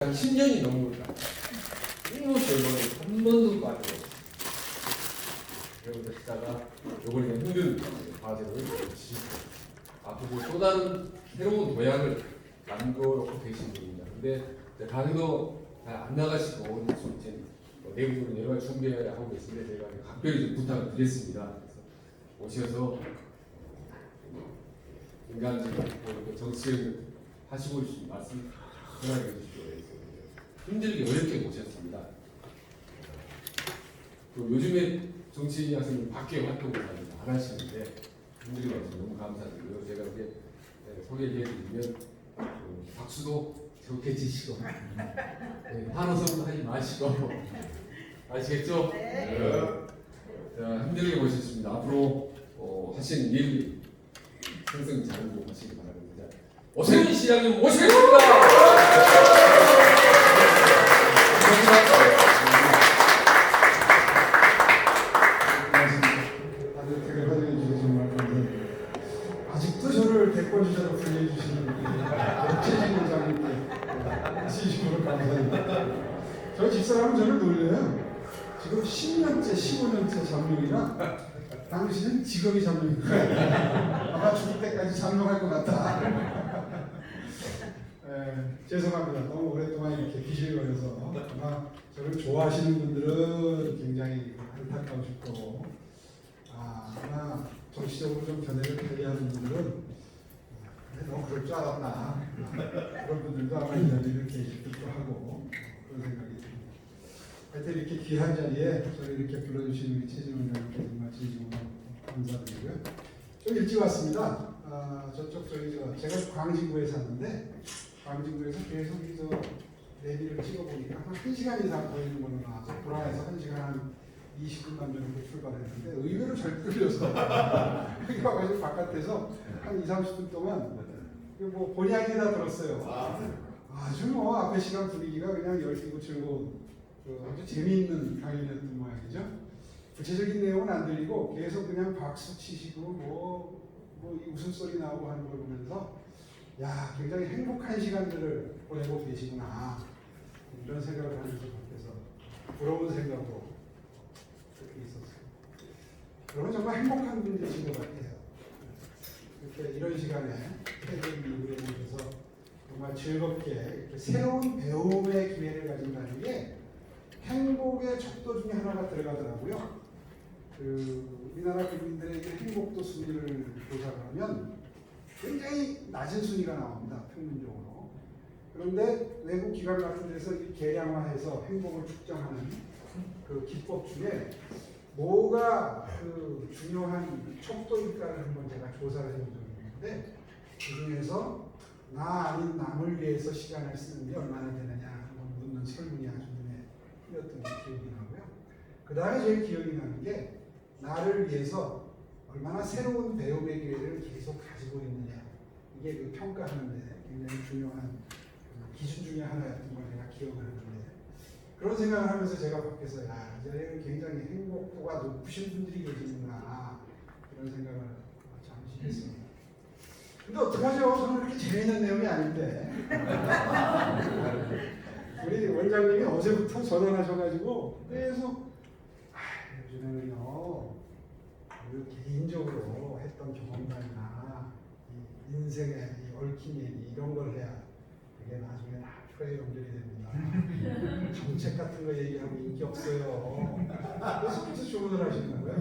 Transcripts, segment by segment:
한 10년이 넘습니다. 끊임없이 언론에 한 번도 빠지고 그러고 있다가 요걸 그냥 힘든 과제를 지시고 앞으로 또 다른 새로운 도약을 만들어놓고 계신 분입니다. 근데 다행히도 잘 안 나가시고 이제 내부적으로 여러 가지 준비를 하고 계신데 제가 각별히 좀 부탁을 드렸습니다. 그래서 오셔서 인간적이고 정치를 하시고 있는 말씀 전하게 해주십시오. 힘들게 어렵게 모셨습니다. 또 요즘에 정치 하시는 밖에 활동을 안 하시는데 힘들게 와주셔서 너무 감사드리고요. 제가 이렇게 소개를 해드리면 박수도 좋게 치시고 환호성도 하지 마시고 아시겠죠? 네. 자, 힘들게 모셨습니다. 앞으로 하시는 일 항상 잘 하시기 바랍니다. 오세훈 시장님 모시겠습니다. 아직도 저를 대권주자로 불려주시는 최진 회장님께 진심으로 감사합니다. 저 집사람은 저를 놀려요. 지금 10년째, 15년째 잠룡이라 당신은 직업이 잠룡이야. 아마 죽을 때까지 잠룡할 것 같다. 죄송합니다. 너무 오랫동안 이렇게 기실거려서 아마 저를 좋아하시는 분들은 굉장히 안타까우실 거고 아마 정치적으로 좀 견해를 편리하는 분들은 너 그럴 줄 알았나 그런 분들도 아마 이 자리를 계시기도 하고 그런 생각이 듭니다. 하여튼 이렇게 귀한 자리에 저를 이렇게 불러주신 우리 최진원 의원님께 정말 진심으로 감사드리고요. 좀 일찍 왔습니다. 제가 광진구에 사는데 광진구에서 계속 저 내비를 찍어보니까 한 1시간 이상 걸리는 걸로 나와서 불안해서 1시간 한 20분만 정도 출발했는데 의외로 잘 끌려서 여기 와가지고 바깥에서 한 20-30분 동안 뭐 본향이 다 들었어요. 아주 뭐 앞에 시간 분위기가 그냥 열띠고 즐거운 아주 재미있는 강연이었던 모양이죠. 구체적인 내용은 안 들리고 계속 그냥 박수 치시고 뭐 웃음소리 나오고 하는 걸 보면서 야 굉장히 행복한 시간들을 보내고 계시구나 이런 생각을 하면서 밖에서 부러운 생각으로 그렇게 있었어요. 여러분 정말 행복한 분들이신 것 같아요. 이렇게 이런 시간에 태국 미국에 오셔서 정말 즐겁게 이렇게 새로운 배움의 기회를 가진다는 게 행복의 척도 중에 하나가 들어가더라고요. 우리나라 국민들의 행복도 순위를 조사하면 굉장히 낮은 순위가 나옵니다. 평균적으로. 그런데 외국 기관 같은 데서 계량화해서 행복을 측정하는 그 기법 중에 뭐가 그 중요한 척도일까를 한번 제가 조사를 해본 적이 있는데 그 중에서 나 아닌 남을 위해서 시간을 쓰는 게 얼마나 되느냐 한번 묻는 설문이 아주 눈에 띄었던 게 기억이 나고요. 그 다음에 제일 기억이 나는 게 나를 위해서 얼마나 새로운 배움의 기회를 계속 가지고 있느냐 이게 그 평가하는데 굉장히 중요한 기준 중에 하나였던 걸 제가 기억을 하는데 그런 생각을 하면서 제가 밖에서 야 이제 굉장히 행복도가 높으신 분들이 계시는구나 이런 생각을 잠시 했습니다. 근데 어떡하죠? 저는 그렇게 재미있는 내용이 아닌데 우리 원장님이 어제부터 전화하셔가지고 계속 요즘에는요 개인적으로 했던 경험담이나 인생의 얽힌 이런 걸 해야 그게 나중에 다 표에 연결이 됩니다. 정책 같은 거 얘기하면 인기 없어요. 그래서 주문을 하시는 거예요.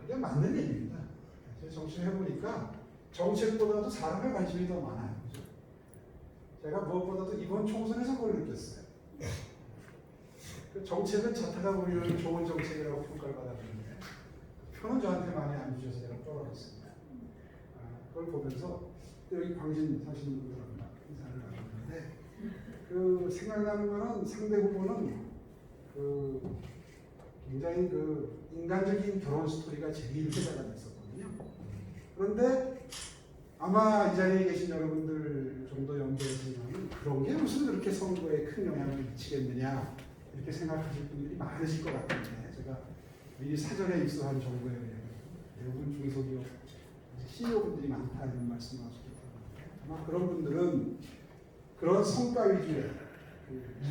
그게 맞는 얘기입니다. 정치를 해보니까 정책보다도 사람의 관심이 더 많아요. 그죠? 제가 무엇보다도 이번 총선에서 그걸 느꼈어요. 그 정책은 자타가 보이는 좋은 정책이라고 평가를 받았는데 표는 저한테 많이 안 주셔서 제가 떨어졌습니다. 그걸 보면서 여기 광진 사시는 분들하고 인사를 나눴는데 그 생각나는 거는 상대 후보는 그 굉장히 그 인간적인 결혼 스토리가 제일 회자가 됐었거든요. 그런데 아마 이 자리에 계신 여러분들 정도 연배였으면 그런 게 무슨 그렇게 선거에 큰 영향을 미치겠느냐 이렇게 생각하실 분들이 많으실 것 같은데 제가 미리 사전에 입수한 정보에 의하면 대부분 중소기업 CEO분들이 많다 이런 말씀을 하셨기 때문에 아마 그런 분들은 그런 성과 위주의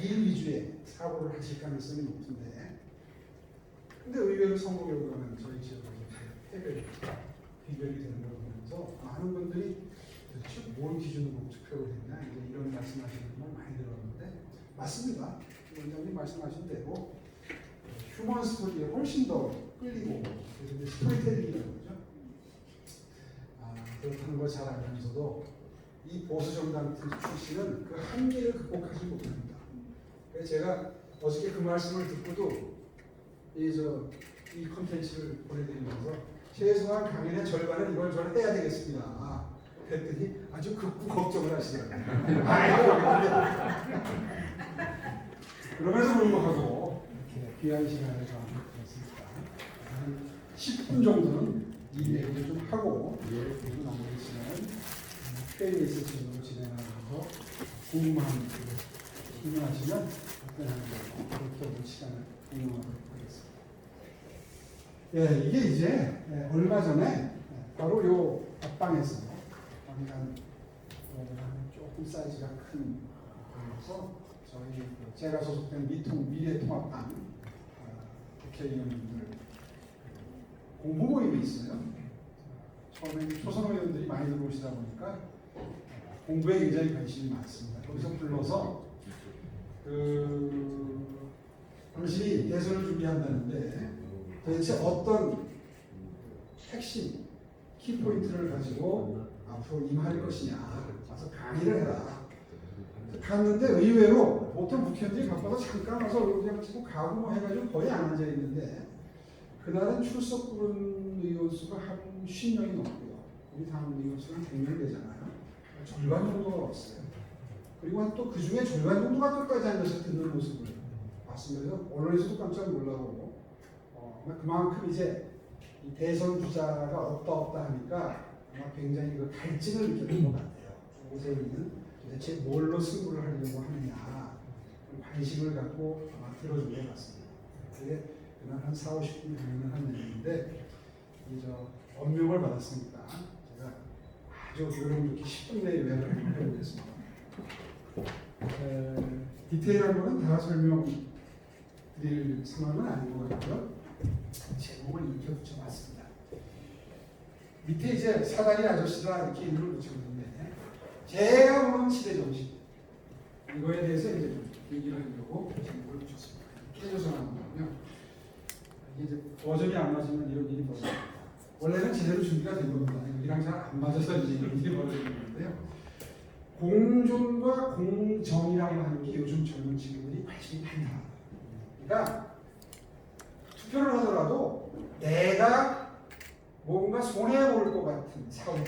일 위주의 사고를 하실 가능성이 높은데, 근데 의외로 선거 결과는 저희 지역에서 패배를 비결이 되는 걸 보면서 많은 분들이 도대체 뭘 기준으로 투표를 했냐 이제 이런 말씀하시는 분 많이 들었는데, 맞습니다. 원장님 말씀하신 대로 휴먼 스토리에 훨씬 더 끌리고, 그래서 이제 스토리텔링이라고 그러죠. 그렇다는 걸 잘 알면서도 이 보수 정당 출신은 그 한계를 극복하지 못합니다. 그래서 제가 어저께 그 말씀을 듣고도 이 컨텐츠를 보내드리면서 최소한 강연의 절반은 이걸 저는 해야 되겠습니다. 그랬더니 아주 극구 걱정을 하시더라고요. 그러면서 울먹하고 이렇게 귀한 시간을 저한테 드렸습니다. 한 10분 정도는 이 얘기를 좀 하고, 그리고 나머지 시간은 회의에서 진행을 진행하면서 궁금한 질문하시면 답변하는 걸로 그렇게 시간을 운영하도록 하겠습니다. 예, 이게 이제 얼마 전에 바로 요 앞방에서 조금 사이즈가 큰 방에서 저희 제가 소속된 미래통합당 국회의원님들 공부 모임이 있어요. 처음에 초선 의원들이 많이 들어오시다 보니까 공부에 굉장히 관심이 많습니다. 거기서 불러서 당신이 대선을 준비한다는데 도대체 어떤 핵심 키포인트를 가지고 앞으로 임할 것이냐, 와서 강의를 해라. 갔는데 의외로 보통 국회의원들이 바빠서 잠깐 와서 그냥 치고 가고 뭐 해가지고 거의 안 앉아 있는데, 그날은 출석 부른 의원 수가 한 50명이 넘고요. 우리 당 의원 수가 한 100명 되잖아요. 절반 정도가 없어요. 그리고 또 그 중에 절반 정도가 끝까지 앉아서 듣는 모습을 봤습니다. 그래서 언론에서도 깜짝 놀라고, 그만큼 이제 이 대선 주자가 없다 하니까 아마 굉장히 그 갈증을 느꼈던 것 같아요. 오세훈은 도대체 뭘로 승부를 하려고 하느냐, 관심을 갖고 아마 들어준 것 같습니다. 그게 그날 한 4, 50분 강연을 한 내용인데, 엄명을 받았으니까 제가 아주 요령 좋게 10분 내에 요약을 해보겠습니다. 디테일한 거는 다 설명드릴 상황은 아닌 것 같고요. 제목을 이렇게 붙여봤습니다. 밑에 이제 사다리 아저씨다 이렇게 이름을 붙였는데, 제가 보는 시대 정신 이거에 대해서 이제 좀 얘기를 하려고 제목을 붙였습니다. 깨져서 나온 거고요. 이게 이제 버전이 안 맞으면 이런 일이 벌어집니다. 원래는 제대로 준비가 된 겁니다. 여기랑 잘 안 맞아서 이제 이런 일이 벌어지는 건데요. 공존과 공정이라고 하는 게 요즘 젊은 친구들이 관심이 많다. 그러니까 투표를 하더라도 내가 뭔가 손해볼 것 같은 사회에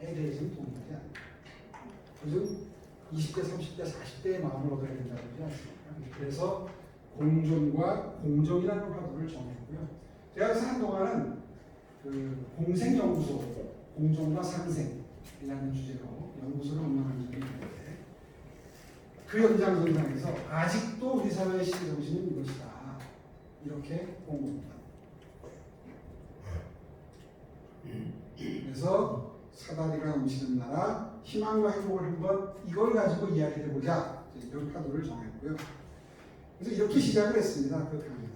대해서는 동의하지 않는다. 요즘 20대, 30대, 40대의 마음을 얻어야 된다고 하지 않습니까? 그래서 공존과 공정이라는 화두를 정했고요. 제가 그래서 한동안은 공생연구소, 공존과 상생이라는 주제로 연구소를 운영한 적이 있는데, 그 연장선상에서 아직도 우리 사회의 시대 정신은 이것이다, 이렇게 본 겁니다. 그래서 사다리가 넘치는 나라, 희망과 행복을 한번 이걸 가지고 이야기해보자, 이런 화두를 정했고요. 그래서 이렇게 시작을 했습니다. 그 강의를.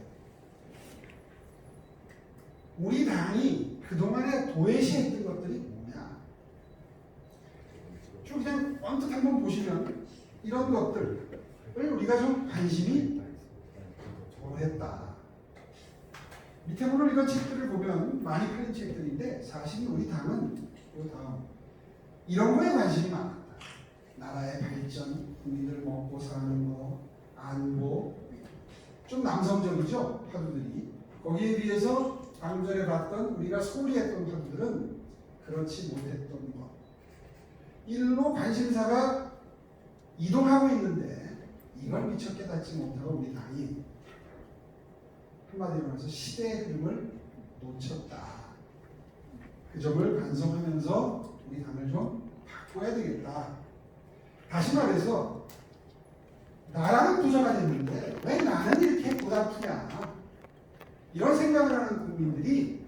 우리 당이 그동안에 도외시했던 것들이 뭐냐, 좀 그냥 언뜻 한번 보시면 이런 것들을 우리가 좀 관심이 덜했다. 밑에 보는 이런 책들을 보면 많이 팔린 책들인데, 사실 우리 당은 그 다음 이런 거에 관심이 많았다. 나라의 발전, 국민들 먹고 사는 거, 안보, 좀 남성적이죠, 화두들이. 거기에 비해서 방금 전에 봤던 우리가 소홀히 했던 화두들은 그렇지 못했던 것. 일로 관심사가 이동하고 있는데 이걸 미처 깨닫지 못하고 우리 당이 한마디로 말해서 시대의 흐름을 놓쳤다. 그 점을 반성하면서 우리 당을 좀 바꿔야 되겠다. 다시 말해서 나라는 부자가 됐는데 왜 나는 이렇게 고달프냐, 이런 생각을 하는 국민들이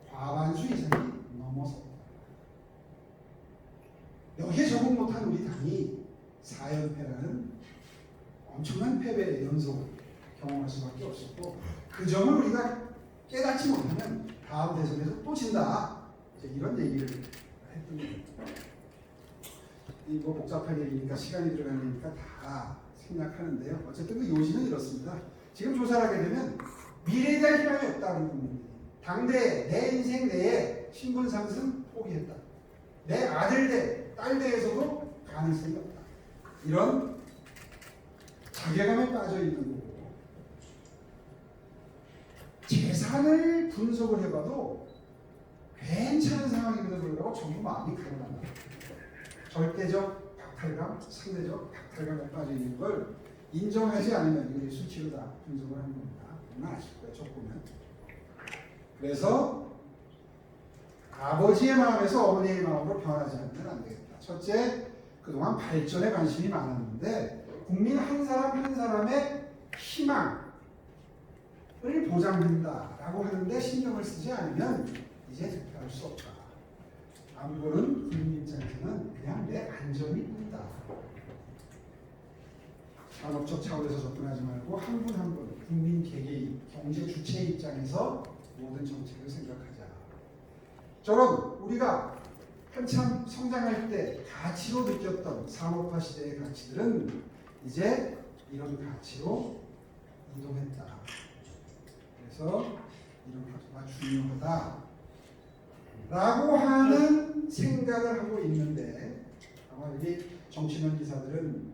과반수 이상이 넘어섭니다. 여기에 적응 못한 우리 당이 4 4연패라는 엄청난 패배의 연속을 경험할 수밖에 없었고, 그 점을 우리가 깨닫지 못하면 다음 대선에서 또 진다, 이제 이런 얘기를 했던 거예요. 이 뭐 복잡한 얘기니까 시간이 들어가는 얘기니까 다 생략하는데요. 어쨌든 그 요지는 이렇습니다. 지금 조사를 하게 되면 미래에 대한 희망이 없다는 겁니다. 당대 내 인생 내에 신분 상승 포기했다. 내 아들 대, 딸 대에서도 가능성이 없다. 이런 자괴감에 빠져 있는 거고, 재산을 분석을 해봐도 괜찮은 상황임에도 불구하고 전부 마음이 가난하다. 절대적 박탈감, 상대적 박탈감에 빠져 있는 걸 인정하지 않으면 이게 수치로 다 분석을 하는 겁니다. 정말 아실 거예요, 저 보면. 그래서 아버지의 마음에서 어머니의 마음으로 변하지 않으면 안 되겠다. 첫째, 그동안 발전에 관심이 많았는데 국민 한 사람 한 사람의 희망을 보장한다라고 하는데 신경을 쓰지 않으면 이제 득표할 수 없다. 안보는 국민 입장에서는 그냥 내 안전이 뿐이다. 산업적 차원에서 접근하지 말고 한 분 한 분 국민 개개인 경제 주체 입장에서 모든 정책을 생각하자. 저런 우리가 한참 성장할 때 가치로 느꼈던 산업화 시대의 가치들은 이제 이런 가치로 이동했다. 그래서 이런 가치가 중요하다 라고 하는 생각을 하고 있는데, 아마 여기 정치면 기사들은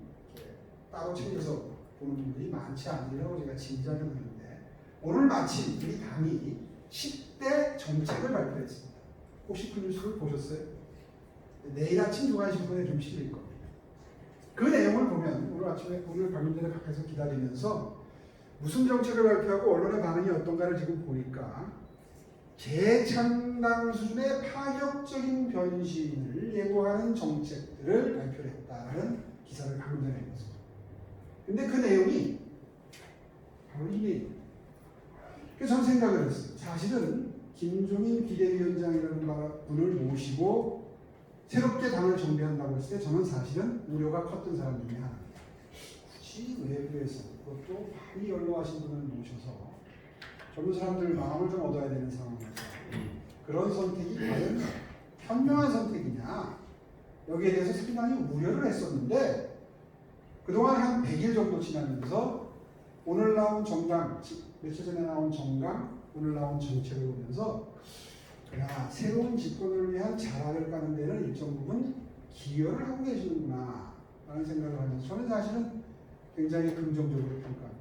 따로 챙겨서 보는 분들이 많지 않으리라고 제가 짐작을 하는데, 오늘 마침 우리 당이 10대 정책을 발표했습니다. 혹시 그 뉴스를 보셨어요? 내일 아침 중앙신문에 좀 실릴 겁니다. 그 내용을 보면 오늘 방금 전에 밖에서 기다리면서 무슨 정책을 발표하고 언론의 반응이 어떤가를 지금 보니까 재창당 수준의 파격적인 변신을 예고하는 정책들을 발표를 했다는 기사를 방금 전에 읽었습니다. 근데 그 내용이 바로 이 내용. 그래서 저는 생각을 했어요. 사실은 김종인 비대위원장이라는 분을 모시고 새롭게 당을 정비한다고 했을 때 저는 사실은 우려가 컸던 사람 중에 하나입니다. 굳이 외부에서, 그것도 많이 연로하신 분을 모셔서 젊은 사람들 마음을 좀 얻어야 되는 상황에서 그런 선택이 과연 현명한 선택이냐, 여기에 대해서 상당히 우려를 했었는데, 그동안 한 100일 정도 지나면서 오늘 나온 정강, 며칠 전에 나온 정강, 오늘 나온 정책을 보면서 야, 새로운 집권을 위한 자락을 까는 데는 일정 부분 기여를 하고 계시는구나 라는 생각을 하면서 저는 사실은 굉장히 긍정적으로 평가합니다.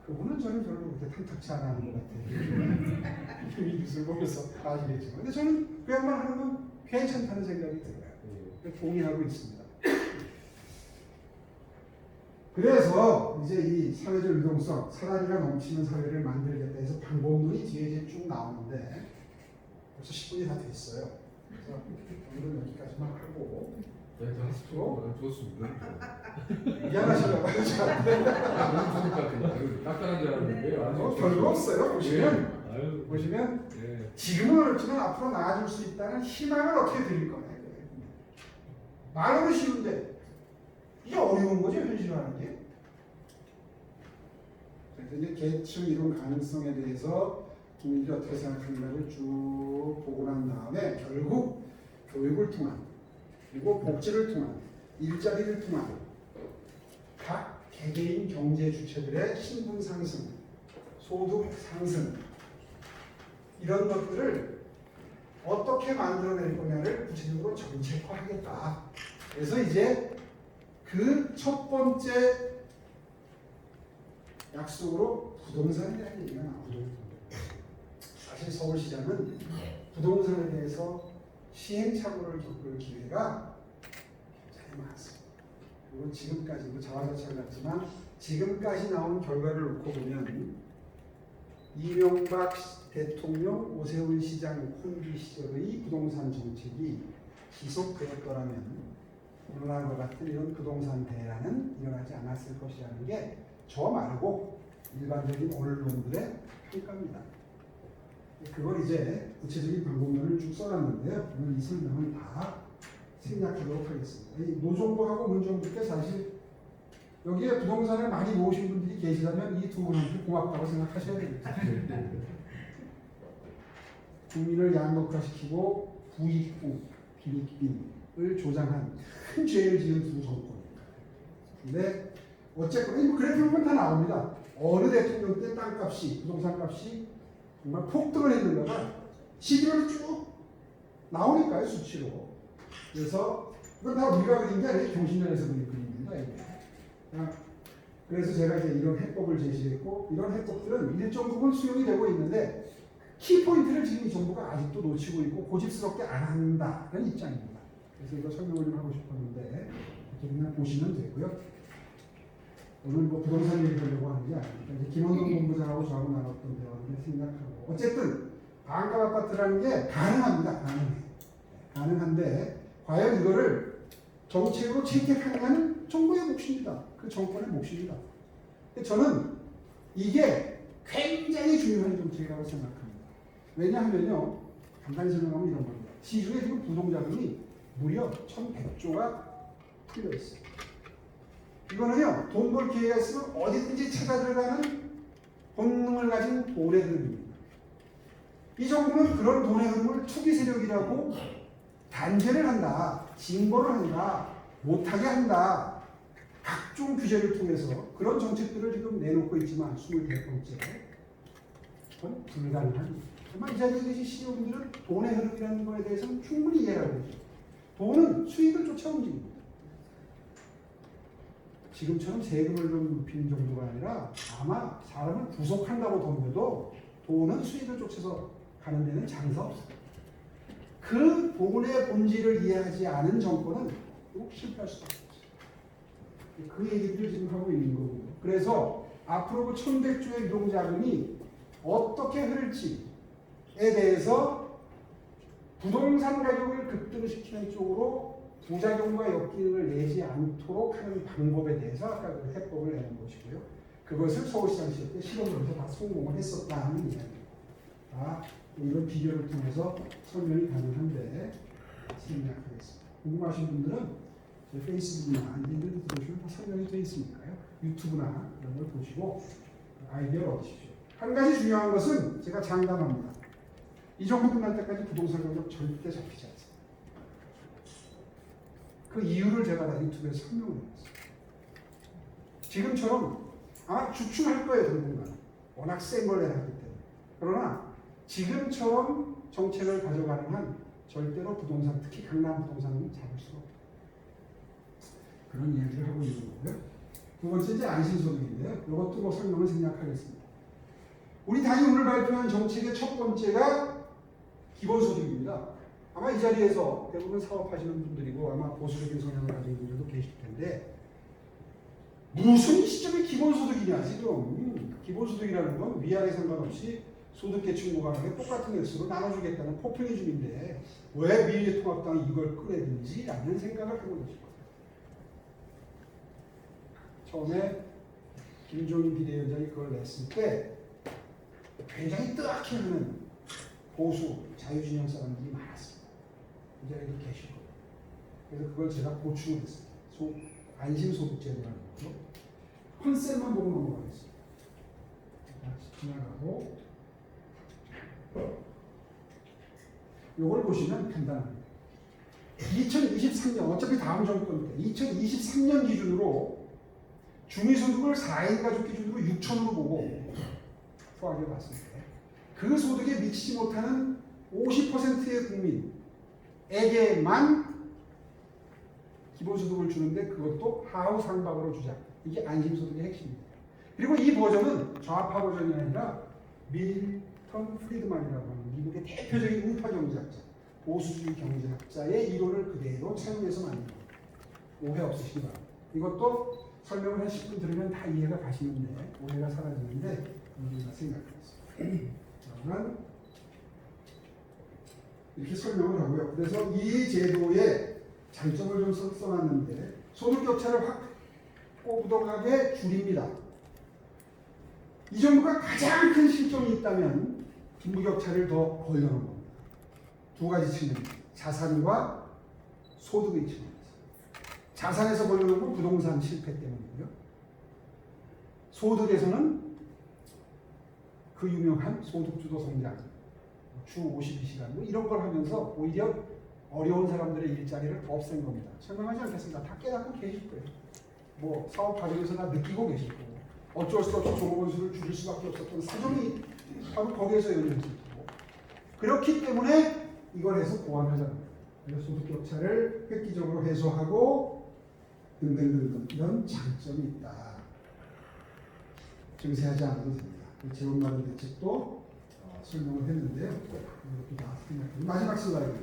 그분은 저는 별로 그렇게 탐탁치 않아 하는 것 같아요. 이 뉴스를 보면서 아시겠지만. 근데 저는 그 양반 하는 건 괜찮다는 생각이 들어요. 동의하고 있습니다. 그래서 이제 이 사회적 유동성, 사다리가 넘치는 사회를 만들겠다 해서 방법론이 뒤에 이제 쭉 나오는데 벌써 10분이 다 됐어요. 그래서 오늘은 여기까지만 하고. 네, 다 좋습니다. 미안하시려고 하죠. 너무 좋을 것 같아요. 딱딱한 줄 알았는데 별거 없어요. 보시면 아유, 보시면 네. 지금은 어렵지만 앞으로 나아질 수 있다는 희망을 어떻게 드릴 거냐. 말로는 쉬운데 이게 어려운 거죠, 현실화하는 게. 그래서 이제 계층 이론 가능성에 대해서 국민들이 어떻게 생각하는가를 쭉 보고 난 다음에 결국 교육을 통한, 그리고 복지를 통한, 일자리를 통한 각 개개인 경제 주체들의 신분 상승, 소득 상승, 이런 것들을 어떻게 만들어낼 거냐를 구체적으로 정책화하겠다. 그래서 이제 그 첫 번째 약속으로 부동산이라는 얘기가 나오죠. 사실 서울시장은 부동산에 대해서 시행착오를 겪을 기회가 굉장히 많습니다. 그리고 지금까지, 뭐 자화자찬 같지만 지금까지 나온 결과를 놓고 보면 이명박 대통령, 오세훈 시장 혼기 시절의 부동산 정책이 지속되었더라면 오늘날과 같은 이런 부동산 대란은 일어나지 않았을 것이라는 게 저 말고 일반적인 언론들의 평가입니다. 그걸 이제 구체적인 방법론을 쭉 써놨는데요. 오늘 이 설명은 다 생략하도록 하겠습니다. 이 노정부하고 문정부께 사실 여기에 부동산을 많이 모으신 분들이 계시다면 이 두 분한테 고맙다고 생각하셔야 됩니다. 국민을 양극화시키고 부익부, 빈익빈을 조장한 큰 죄를 지은 두 정권입니다. 근데 어쨌거나 뭐 그래 보면 다 나옵니다. 어느 대통령 때 땅값이, 부동산값이 정말 폭등을 했는가가 시기로 쭉 나오니까요, 수치로. 그래서 이건 다 우리가 그린 게 아니라 경신련에서 그린 그림입니다. 이게. 그래서 제가 이제 이런 해법을 제시했고, 이런 해법들은 일정 부분 수용이 되고 있는데 키포인트를 지금 이 정부가 아직도 놓치고 있고 고집스럽게 안 한다는 입장입니다. 그래서 이거 설명을 좀 하고 싶었는데 이렇게 그냥 보시면 되고요. 오늘 뭐 부동산 얘기 하려고 하는 게 아니니까 이제 김원동 본부장하고 저하고 나눴던 대화를 생각하고, 어쨌든 반값 아파트라는 게 가능합니다. 가능한데 과연 이거를 정책으로 채택하느냐는 정부의 몫입니다. 그 정권의 몫입니다. 저는 이게 굉장히 중요한 정책이라고 생각합니다. 왜냐하면요, 간단히 설명하면 이런 겁니다. 시중에 지금 부동자금이 무려 1,100조가 풀려 있어요. 이거는요, 돈 벌 기회가 있으면 어디든지 찾아 들어가는 본능을 가진 돈의 흐름입니다. 이 정부는 그런 돈의 흐름을 투기 세력이라고 단죄를 한다, 징벌을 한다, 못하게 한다, 각종 규제를 통해서 그런 정책들을 지금 내놓고 있지만 23번째, 그건 불가능합니다. 정말 이 자리에 계신 시민분들은 돈의 흐름이라는 것에 대해서는 충분히 이해를 하고 있죠. 돈은 수익을 쫓아 움직입니다. 지금처럼 세금을 좀 높이는 정도가 아니라 아마 사람을 구속한다고 덤벼도 돈은 수익을 쫓아서 가는 데는 장사 없어요. 그 돈의 본질을 이해하지 않은 정권은 꼭 실패할 수밖에 없어요. 그 얘기들을 지금 하고 있는 거고요. 그래서 앞으로 그 1,100조의 유동자금이 어떻게 흐를지에 대해서 부동산 가격을 급등시키는 쪽으로 부작용과 역기능을 내지 않도록 하는 방법에 대해서 아까 그 해법을 내는 것이고요. 그것을 서울시장 시절 때 실험을 해서 다 성공을 했었다는 이야기입니다. 이런 비교를 통해서 설명이 가능한데 생략하겠습니다. 궁금하신 분들은 제 페이스북이나 인터넷 들어오시면 다 설명이 되어 있으니까요. 유튜브나 이런 걸 보시고 아이디어를 얻으십시오. 한 가지 중요한 것은 제가 장담합니다. 이 정부 끝날 때까지 부동산 가격 절대 잡히지 않습니다. 그 이유를 제가 다 유튜브에서 설명을 해놨어요. 지금처럼 아마 주춤할 거예요, 당분간. 워낙 센 걸 내놨기 때문에. 그러나 지금처럼 정책을 가져가는 한 절대로 부동산, 특히 강남 부동산은 잡을 수가 없다. 그런 이야기를 하고 있는 거고요. 두 번째 이제 안심소득인데요. 이것도 뭐 설명을 생략하겠습니다. 우리 당이 오늘 발표한 정책의 첫 번째가 기본소득입니다. 아마 이 자리에서 대부분 사업하시는 분들이고 아마 보수적인 성향을 가진 분들도 계실 텐데, 무슨 시점에 기본소득이냐 지금. 기본소득이라는 건 위아래 상관없이 소득계층 무관하게 똑같은 액수로 나눠주겠다는 포퓰리즘인데 왜 미래통합당이 이걸 꺼내든지 라는 생각을 하고 계실 거예요. 처음에 김종인 비대위원장이 그걸 냈을 때 굉장히 뜨악해 하는 보수 자유진영 사람들이 많았습니다. 이 자리에도 계실 거예요. 그래서 그걸 제가 보충을 했습니다. 안심소득제도라는 거죠. 컨셉만 보고 넘어가겠습니다. 지나가고 이걸 보시면 간단합니다. 2023년 어차피 다음 정권 때 2023년 기준으로 중위소득을 4인 가족 기준으로 6천으로 보고 포함해 봤을 때 그 소득에 미치지 못하는 50%의 국민에게만 기본소득을 주는데 그것도 하우 상박으로 주자. 이게 안심소득의 핵심입니다. 그리고 이 버전은 좌파 버전이 아니라 밀턴 프리드만이라고 하는 미국의 대표적인 우파 경제학자, 보수주의 경제학자의 이론을 그대로 차용해서 만든 겁니다. 오해 없으시기 바랍니다. 이것도 설명을 한 10분 들으면 다 이해가 가시는데 오해가 사라지는데 우리가 생각하겠습니다. 그러면 이렇게 설명을 하고요. 그래서 이 제도의 장점을 좀 써놨는데 소득 격차를 확 꼬부동하게 줄입니다. 이 정부가 가장 큰 실정이 있다면 빈부격차를 더 벌려는 겁니다. 두 가지 측면, 자산과 소득의 측면에서. 자산에서 벌려는 건 부동산 실패 때문이고요. 소득에서는 그 유명한 소득주도 성장, 주 52시간 뭐 이런 걸 하면서 오히려 어려운 사람들의 일자리를 없앤 겁니다. 설명하지 않겠습니다. 다 깨닫고 계실 거예요. 뭐 사업 과정에서 다 느끼고 계실 거고 어쩔 수 없이 종업원수를 줄일 수밖에 없었던 사정이 바로 거기에서 연결되고 그렇기 때문에 이걸 해서 보완하자는 그래서 소득 격차를 획기적으로 해소하고 등등등 이런 장점이 있다. 증세하지 않아도 됩니다. 재원 마련 대책도 설명을 했는데요. 이것도 다 생각해보면 마지막 슬라이드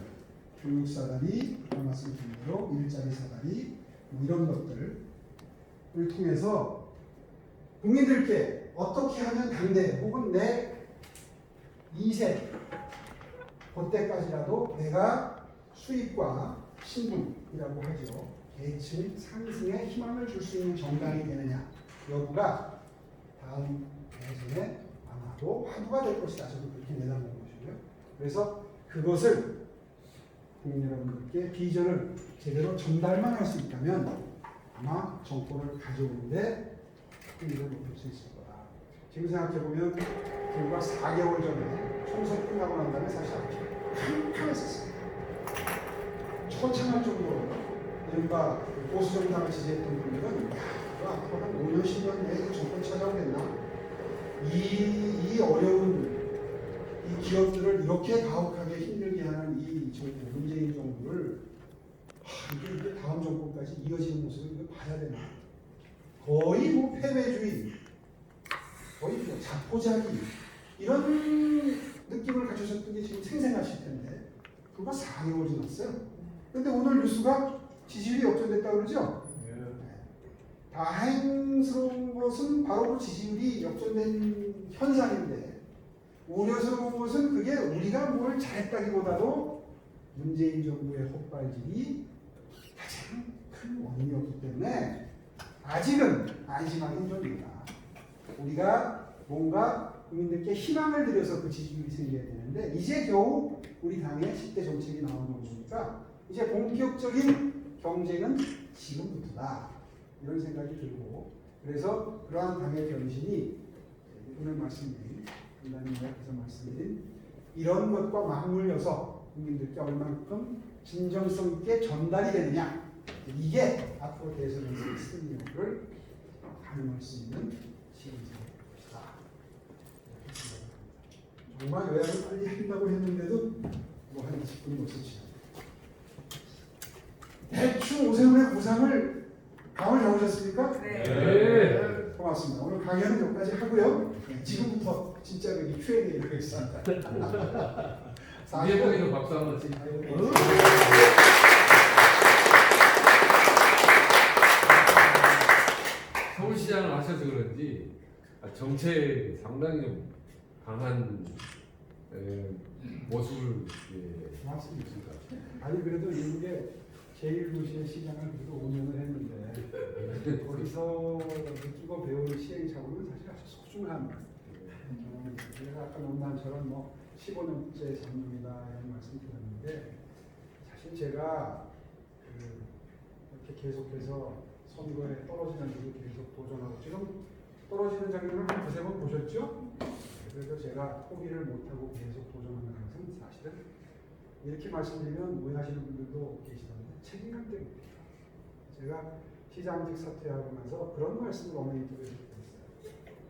교육 사다리, 아까 말씀드린 대로 일자리 사다리 뭐 이런 것들을 통해서 국민들께 어떻게 하면 당대 혹은 내 2세 그때까지라도 내가 수입과 신분이라고 하죠. 계층 상승에 희망을 줄 수 있는 정당이 되느냐 여부가 다음 대선에 아마도 화두가 될 것이다. 저도 그렇게 내다보는 것이고요. 그래서 그것을 국민 여러분들께 비전을 제대로 전달만 할 수 있다면 아마 정권을 가져오는데 큰 일을 못할 수 있을 거다. 지금 생각해보면 불과 4개월 전에 총선 끝나고 난 다음에 사실 캄캄했었어요. 처참할 정도로 이른바 보수 정당을 지지했던 분들은 앞으로 한 5년, 10년 내에 정권 찾아오겠나? 이 어려운 이 기업들을 이렇게 가혹하게 힘들게 하는 이 문재인 정부를 이게 다음 정권까지 이어지는 모습을 이거 봐야 되나? 거의 뭐 패배주의, 거의 뭐 자포자기 이런 느낌을 가지셨던 게 지금 생생하실 텐데 그거 4개월 지났어요. 근데 오늘 뉴스가 지지율이 역전됐다 그러죠? 다행스러운 것은 바로 그 지지율이 역전된 현상인데 우려스러운 것은 그게 우리가 뭘 잘했다기보다도 문재인 정부의 헛발질이 가장 큰 원인이었기 때문에 아직은 안심하기 힘듭니다. 우리가 뭔가 국민들께 희망을 드려서 그 지지율이 생겨야 되는데 이제 겨우 우리 당의 10대 정책이 나오는 거니까 이제 본격적인 경쟁은 지금부터다. 이런 생각이 들고 그래서 그러한 당의 변신이 오늘 말씀드린 김단님께서 말씀드린 이런 것과 맞물려서 국민들께 얼만큼 진정성 있게 전달이 되느냐 이게 앞으로 대선에서 승리를 가늠할 수 있는 시행착오입니다. 정말 요약을 빨리 한다고 했는데도 뭐 한 10분 넘었죠. 대충 오세훈의 구상을 감을 잡으셨습니까? 네. 고맙습니다. 오늘 강연은 여기까지 하고요. 지금부터 진짜 여기 Q&A 하겠습니다. 이해봉이도 박수 한 번씩. 서울시장을 하셔서 그런지 정책 상당히 좀 강한 모습을 고맙습니다. 아니 그래도 미국의 제1도시의 시장을 그래도 5년을 했는데 거기서 느끼고 배우는 시행착오는 사실 아주 소중한 경험입니다. 제가 아까 논란처럼 뭐 15년째 전문이다 이런 말씀 드렸는데 사실 제가 이렇게 계속해서 선거에 떨어지는 일을 계속 도전하고 지금 떨어지는 장면을 한 두세 번 보셨죠? 그래서 제가 포기를 못하고 계속 도전하는 것은 사실은 이렇게 말씀드리면 오해하시는 분들도 계시던데 책임감 때문입니다. 제가 시장직 사퇴하고 나서 그런 말씀을 어머니 드리고 있어요.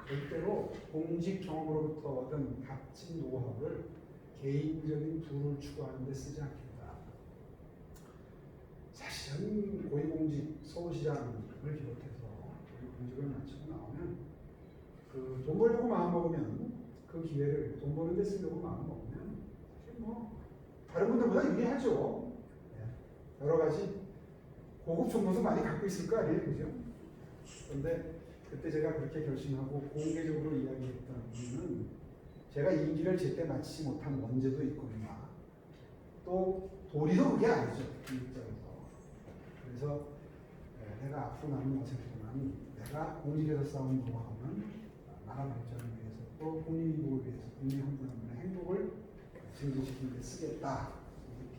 절대로 공직 경험으로부터 얻은 값진 노하우를 개인적인 부를 추구하는 데 쓰지 않겠다. 사실은 고위공직 서울시장을 비롯해서 고위공직을 마치고 나오면 돈 벌려고 마음먹으면 그 기회를 돈 버는 데 쓰려고 마음먹으면 사실 뭐 다른 분들보다 유리하죠. 여러 가지 고급 정보도 많이 갖고 있을 거 아니에요, 그죠? 그런데 그때 제가 그렇게 결심하고 공개적으로 이야기했던 이유는 제가 임기를 제때 마치지 못한 원죄도 있거나 또 도리도 그게 아니죠, 이 입장에서. 그래서 내가 앞으로 남은 여생 동안 내가 공직에서 쌓은 노하우는 나라 발전을 위해서 또 국민이익을 위해서 국민 한 분 한 분의 행복을 증진시키는 데 쓰겠다. 이렇게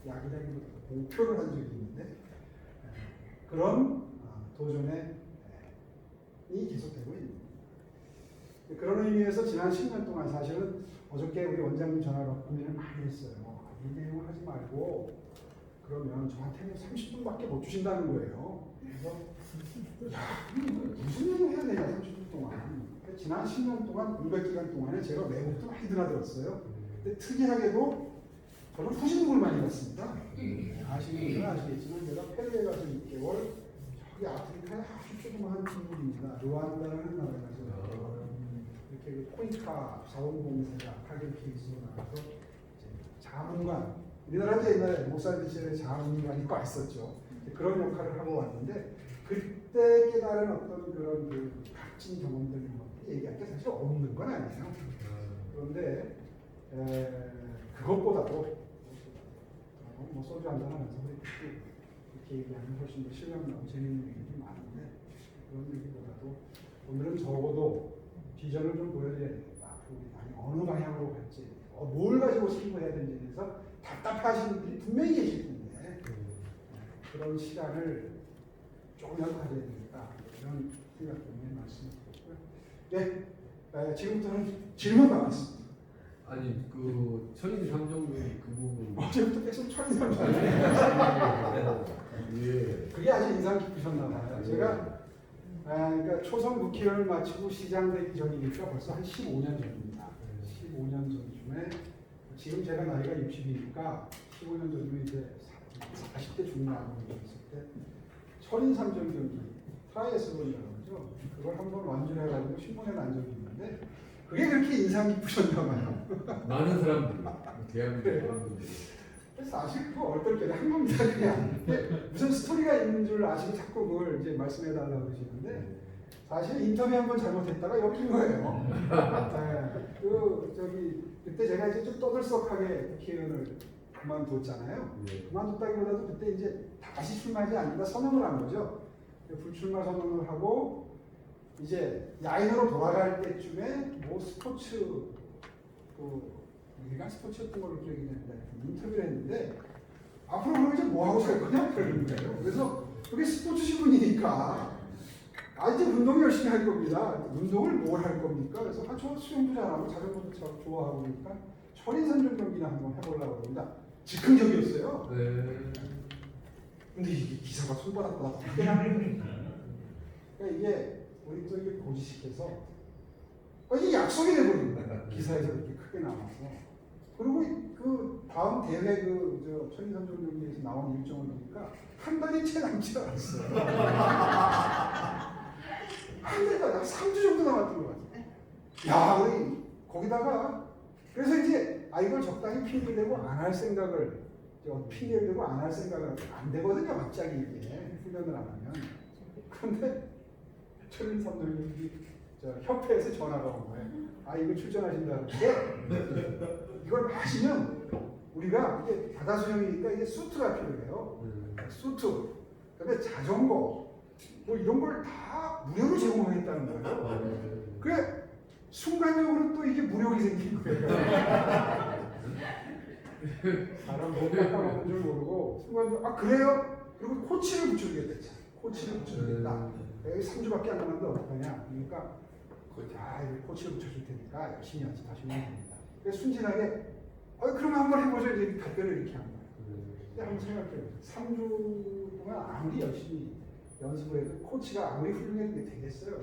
공약이라기보다 공표를 한 적이 있는데 그런 도전에 계속되고 있는 거예요. 그런 의미에서 지난 10년 동안 사실은 어저께 우리 원장님 전화로 고민을 많이 했어요. 이 내용을 하지 말고 그러면 저한테는 30분밖에 못 주신다는 거예요. 그래서 무슨 얘기를 해야 되냐 30분 동안. 지난 10년 동안 500기간 동안에 제가 외국도 많이 드나들었어요. 근데 특이하게도 저는 후진국을 많이 갔습니다. 아시는 분들은 아시겠지만 제가 페루에 가서 6개월, 저기 아프리카의 아주 조그마한 국물입니다. 루안다라는 나라에 가서 이렇게 그 코이카 자원봉사자 칼들 케이스로 나가서 자문관, 우리나라도 옛날에 모살드 시절에 자문관이 와 있었죠. 그런 역할을 하고 왔는데 그때 깨달은 어떤 그런 그 값진 경험들 얘기할 게 사실 없는 건 아니에요. 그런데 그것보다도 뭐 소주 한잔 하면서 이렇게 얘기하면 훨씬 더 실감나고 재미있는 얘기들이 많은데 그런 얘기보다도 오늘은 적어도 비전을 좀 보여드려야 되겠다. 앞으로 우리 당이 어느 방향으로 갈지, 뭘 가지고 승부해야 되는지에 대해서 답답하신 분들이 분명히 계실 텐데 그런 시간을 조금이라도 가져야 되겠다. 이런 생각 때문에 말씀드렸고요. 네, 지금부터는 질문 받겠습니다. 아니 그 천인 삼정의 그 부분 어제부터 계속 천인삼정. 예. 그게 아주 인상 깊으셨나 봐요. 제가 그러니까 초선 국회의원을 마치고 시장 되기 전이니까 벌써 한 15년 전입니다. 15년 전쯤에 지금 제가 나이가 60이니까 15년 전이면 이제 40대 중반으로 있을 때 천인삼정 경기 트라이애슬론이라고 하죠. 그걸 한번 완주를 해가지고 신문에 난 적이 있는데 그게 그렇게 인상 깊으셨나 봐요. 많은 사람들 대한민국 사람들이 사실 그거 얼떨결에 한 겁니다 그냥. 무슨 스토리가 있는 줄 아시고 자꾸 그걸 이제 말씀해 달라고 그러시는데 사실 인터뷰 한번 잘못했다가 엮인 거예요. 그때 제가 이제 좀 떠들썩하게 국회의원을 그만뒀잖아요. 그만뒀다기보다도 그때 이제 다시 출마하지 않는다 선언을 한 거죠. 불출마 선언을 하고 이제 야인으로 돌아갈 때쯤에 뭐 스포츠 우리가 스포츠였던 걸로 기억이 되는데 인터뷰를 했는데 앞으로 그럼 이제 뭐 하고 살 거냐 그러는 거예요. 그래서 그게 스포츠 신문이니까 이제 운동 열심히 할 겁니다. 운동을 뭘 할 겁니까? 그래서 저 수영도 잘하고 자전거도 참 좋아하고 그러니까 천인삼정 경기나 한번 해보려고 합니다. 즉흥적이었어요. 근데 이게 기사가 손바닥보다 크게 나는 그러니까 이게 우리 또 이게 고지식해서 이게 약속이 돼버린 거야. 기사에서 이렇게 크게 나와서. 그리고 그 다음 대회 천인삼정 경기에서 나온 일정을 보니까 한 달이 채 남지 않았어요. 한 달이 약 3주 정도 남았던 것 같아요. 야, 거기다가 그래서 이제 이걸 적당히 핑계를 대고 안 할 생각을 핑계를 대고 안 할 생각을 안 되거든요. 갑자기 이게 훈련을 안 하면. 그런데 천인삼정 경기 협회에서 전화가 온 거예요. 이거 출전하신다는데 이걸 하시면 우리가 이게 바다수영이니까 이게 수트가 필요해요. 수트, 그다음에 자전거 뭐 이런 걸 다 무료로 제공하겠다는 거예요. 그래 순간적으로 또 이게 무료가 생긴 거예요. 사람 못 깎아먹는 줄 모르고 순간적으로 그래요? 그리고 코치를 붙여주겠다. 코치를 붙여주겠다. 여기 3주밖에 안 남았는데 어떡하냐? 그러니까 코치를 붙여줄 테니까 열심히 연습하시면 됩니다. 그래서 순진하게 그럼 한번 해보죠. 이제 답변을 이렇게 한 거예요. 근데 한번 생각해보세요. 3주 동안 아무리 열심히 연습을 해도 코치가 아무리 훌륭해도 되겠어요.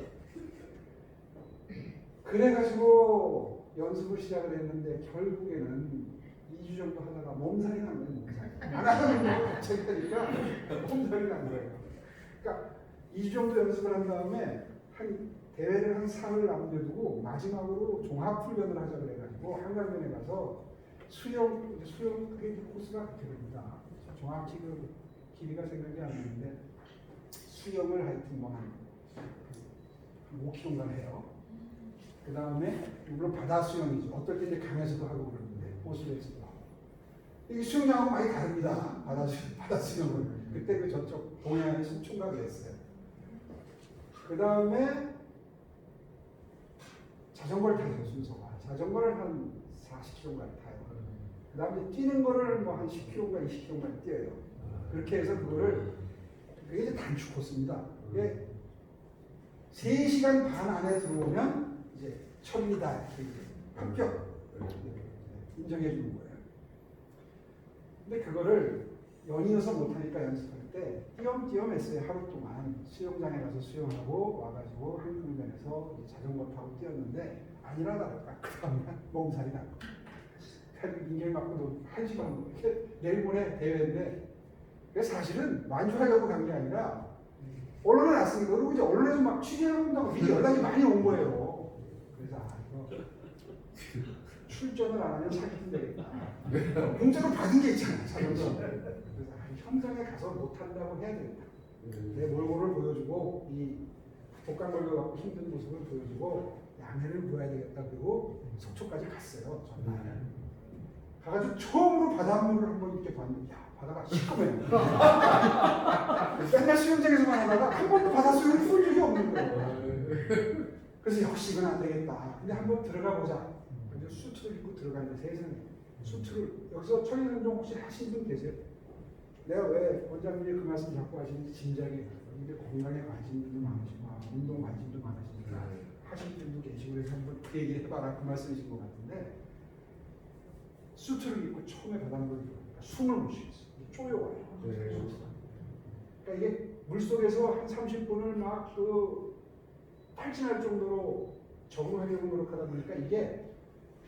그래가지고 연습을 시작을 했는데 결국에는 2주 정도 하다가 몸살이 난 거예요. 몸살이. 안 하는 거예요. 갑자기 하니까 몸살이 난 거예요. 그러니까 2주 정도 연습을 한 다음에 대회를 한 3일 남겨두고 마지막으로 종합훈련을 하자 그래가지고 한강변에 가서 수영 그게 코스가 그렇게 됩니다. 정확히 그 길이가 생각이 안 나는데 수영을 하여튼 한 5km간 해요. 그 다음에 물론 바다 수영이죠. 어떨 때 이제 강에서도 하고 그러는데 호수에서도 하고. 이게 수영장하고 많이 다릅니다. 바다 수영은 그때 그 저쪽 동해안에서 총각을 했어요. 그 다음에 자전거를 타요. 순서가 자전거를 한 40km까지 타요. 그 다음에 뛰는 거를 뭐 한 10km인가 20km까지 뛰어요. 그렇게 해서 그게 이제 단축 코스입니다. 이게 3시간 반 안에 들어오면 이제 천리다 이렇게 합격 인정해 주는 거예요. 근데 그거를 연이어서 못하니까 연습할 때 띄엄띄엄 했어요. 하루 동안 수영장에 가서 수영하고 와가지고 한강변에서 자전거 타고 뛰었는데 아니라 다를까 그 다음날 몸살이 나고 인경 갖고도 1시간 이렇게 내일 모레 대회인데 사실은 만족하려고 간 게 아니라 언론에 났으니까 그리고 이제 언론에서 막 취재한다고 미리 연락이 많이 온 거예요. 그래서 이거 출전을 안 하면 사기꾼 되겠다. 공짜로 받은 게 있잖아. 자격증. 그래서 현장에 가서 못한다고 해야 되겠다. 내 몰골을 보여주고 이 복강 걸려갖고 힘든 모습을 보여주고 양해를 구해야 되겠다. 그리고 속초까지 갔어요. 전날. 가가지고 처음으로 바닷물을 한번 이렇게 봤는데 야 바다가 시커매요. 맨날 수영장에서만 하다가 한 번도 바닷수영을 해본 적이 없는 거예요. 그래서 역시 이건 안 되겠다. 근데 한번 들어가 보자. 근데 수트를 입고 들어가는데 세상에 수트를 여기서 천리선종 혹시 하신 분 계세요? 내가 왜 원장님이 그 말씀 자꾸 하시는지 짐작이 근데 건강에 관심도 많으시고 운동 관심도 많으시니까 하신 분도 계시고 그래서 한번 그 얘기를 해봐라 그 말씀이신 것 같은데 수트를 입고 처음에 바닷물을 들어가니까 숨을 못 쉬겠어요. 쪼여와요. 그러니까 이게 물속에서 한 30분을 막 그 탈진할 정도로 적응하려고 노력하다 보니까 이게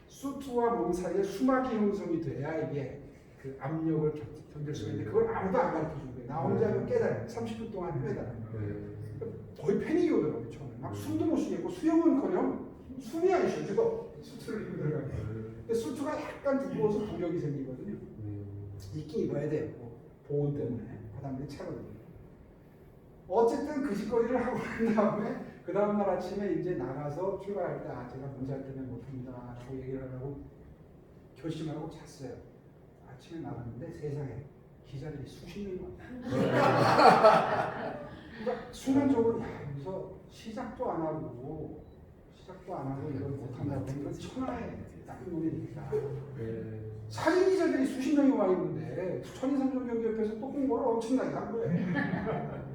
수트와 몸 사이에 수막이 형성이 돼야 이게 그 압력을 견딜 수 있는데 그걸 아무도 안 가르쳐 준 거예요. 나 혼자 그 깨달아요. 30분 동안 헤매다가 거의 패닉이 오더라고요. 처음에 막 숨도 못 쉬겠고 수영은커녕 숨이 안 쉬어져. 수트를 입고 들어가요. 근데 수트가 약간 두꺼워서 부력이 생기거든요. 입긴 입어야 돼요. 보온 때문에 바닷물이 차거든요. 어쨌든 그 짓거리를 하고 난 다음에 그 다음날 아침에 이제 나가서 출발할 때 제가 몸살 때문에 못합니다 라고 얘기를 하려고 결심하고 잤어요. 아침에 나갔는데 세상에 기자들이 수십 명이 왔어요. 그러니까 순간적으로 여기서 시작도 안 하고 이걸 못한다고 하면 이건 천하의 나쁜 놈이 되겠다. 사진 기자들이 수십 명이 와 있는데 천리선종 경기 옆에서 또 홍보를 엄청나게 한 거예요.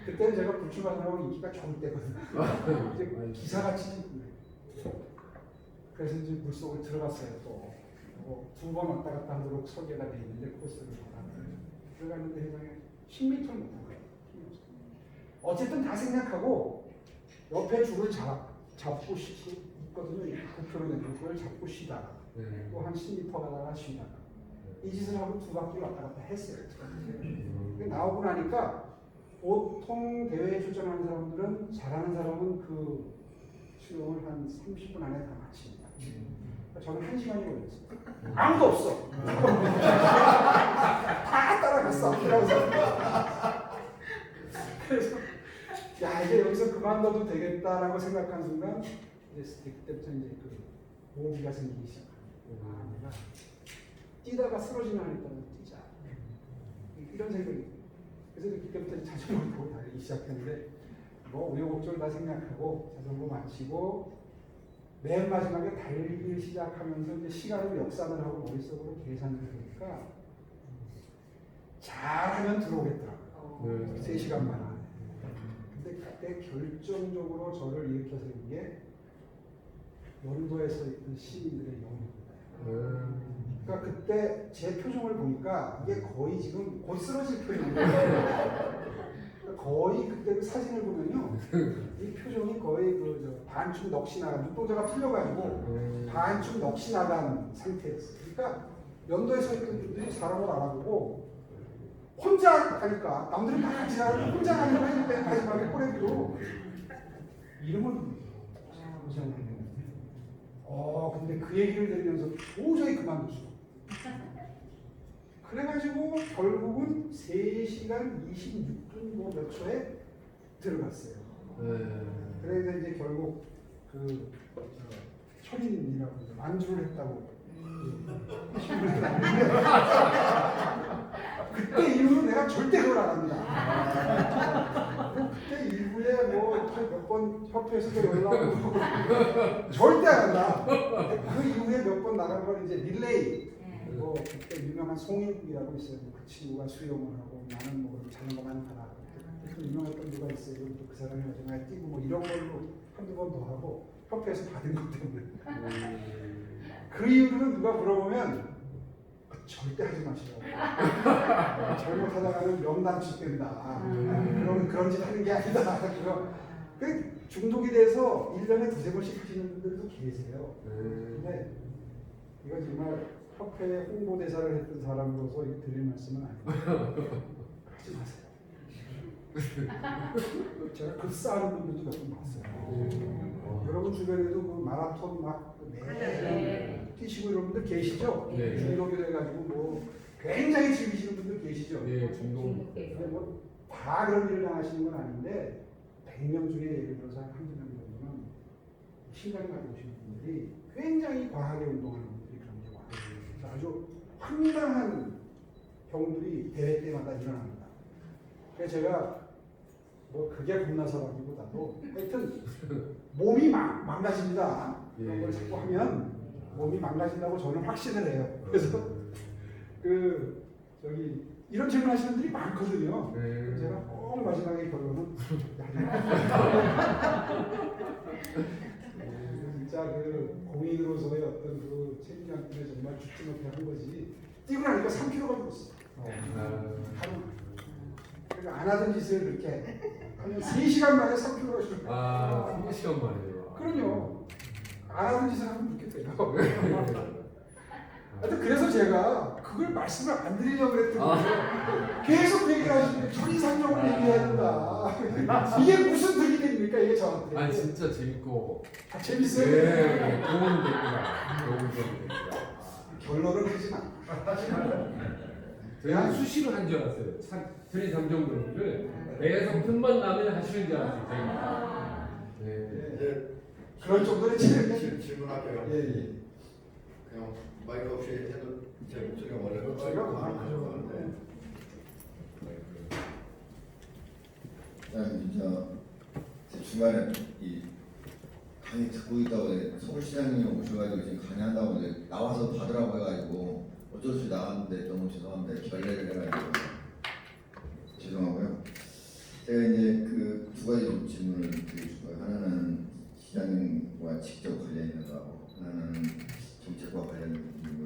그때는 제가 불출마하고 인기가 좋을 때거든요. 이제 기사같이 그래서 이제 물속을 들어갔어요. 또 두 번 왔다 갔다 하도록 설계가 돼 있는데 코스를 들어갔는데 세상에 10m를 못 한 거예요. 어쨌든 다 생략하고 옆에 줄을 잡고 있거든요. 부표로 된 그걸 잡고 쉬다가 또 한 10m 가다가 쉬다가 이 짓을 하고 2바퀴 왔다 갔다 했어요. 나오고 나니까 보통 대회에 출전하는 사람들은 잘하는 사람은 그 수영을 한 30분 안에 다 마칩니다. 저는 1시간이 걸렸어요. 아무도 없어. 다 따라갔어. 그래서 야 이제 여기서 그만둬도 되겠다라고 생각한 순간 그때부터 이제 그 모기가 생기기 시작합니다. 내가 뛰다가 쓰러지면 하니까 뛰자. 이런 생각이. 그래서 그때부터 자전거를 타고 달리기 시작했는데 뭐 우여곡절 다 생략하고 자전거 마치고 맨 마지막에 달리기를 시작하면서 이제 시간을 역산을 하고 머릿속으로 계산을 해보니까 잘하면 들어오겠더라고요. 3시간만 안에. 근데 그때 결정적으로 저를 일으켜 세운 게 연도에서 있던 시민들의 영입니다. 그러니까 그때 제 표정을 보니까 이게 거의 지금 곧 쓰러질 표정이에요. 거의 그때 그 사진을 보면요, 이 표정이 거의 그 반쯤 넋이 나간 눈동자가 풀려가지고 반쯤 넋이 나간 상태였어요. 그러니까 연도에서 있던 분들이 사람을 알아보고 혼자 가니까 남들은 다 같이 가고 혼자 가니까 했는데 마지막에 꼬레기로 이름은 근데 그 얘기를 들으면서 도저히 그만둘 수 없어요. 그래가지고 결국은 3시간 26분 뭐 몇 초에 들어갔어요. 그래서 이제 결국 그 천인이라고 만주를 했다고 신문에 나왔는데 그때 이후로 내가 절대 그걸 안 합니다. 그때 이후에 뭐 몇 번 협회에서도 연락 오고 절대 안 한다. 그 이후에 몇 번 나간 건 이제 릴레이. 그리고 그때 유명한 송일국이라고 있어요. 그 친구가 수영을 하고 나는 뭐 자전거만 가라. 참 유명했던 누가 있어요. 그 사람이 나중에 뛰고 뭐 이런 걸로 한두 번 더 하고 협회에서 받은 것 때문에. 그 이유는 누가 물어보면 절대 하지 마시라고. 잘못하다가는 명단축된다. 그러면 그런 짓 하는 게 아니다. 그 중독이 돼서 1년에 두세 번씩 하시는 분들도 계세요. 근데 이거 정말 협회의 홍보대사를 했던 사람으로서 드릴 말씀은 아니에요. 하지 마세요. 제가 그 싸는 분들도 몇 번 봤어요. 여러분 주변에도 그 마라톤 막 매일 뛰시고 이런 분들 계시죠? 네. 중독이 돼가지고 뭐 굉장히 즐기시는 분들 계시죠? 네, 중독. 근데 뭐 다 그런 일을 당하시는 건 아닌데 100명 중에 예를 들어서 한 1~2명 정도는 신간을 가지고 오시는 분들이 굉장히 과하게 운동하는 분들이 그런 게 와요. 그래서 아주 황당한 경우들이 대회 때마다 일어납니다. 그래서 제가 뭐 그게 겁나서라기보다도 하여튼 몸이 망가집니다. 이런 걸 자꾸 하면 몸이 망가진다고 저는 확신을 해요. 그래서 그 저기 이런 질문하시는 분들이 많거든요. 그래서 제가 꼭 마지막에 결론은 진짜 그 공인으로서의 어떤 그 책임감 때문에 정말 죽지 못해 한 거지. 뛰고 나니까 3kg가 죽었어. 하루. 그러니까 안 하던 짓을 그렇게 하면 3시간 만에 3kg가 죽었어. 아, 3시간 만에요. 그럼요. 안 하던 짓을 하면 그렇게 돼요. 하여튼 그래서 제가 그걸 말씀을 안 드리려고 그랬더니 계속 얘기를 하시는데 천이상적으로 얘기해야 된다. 이게 무슨 득이 됩니까 이게 저한테. 아니 진짜 재밌고 재밌어요? 네, 도움이 됩니다. 도움이 됩니다. 결론은 하지 마. 제가 수시로 한 줄 알았어요. 트레이 3정도를 계속 틈만 나면 하시는 줄 알았어요. 저희가. 네. 이제 그런 정도의 질문할게요. 예. 그냥 마이크 없이 해도 제 목소리가 원래 목소리가 많아요. 진짜 제 중간에 이 강의 듣고 있다고 서울시장님이 오셔가지고 지금 강의한다고 나와서 받으라고 해가지고 어쩔 수 없이 나왔는데 너무 죄송합니다. 결례를 해가지고 죄송하고요. 제가 이제 그 두 가지 질문을 드리고 싶어요. 하나는 시장님과 직접 관련 있는 거하고 하나는 정책과 관련 있는 걸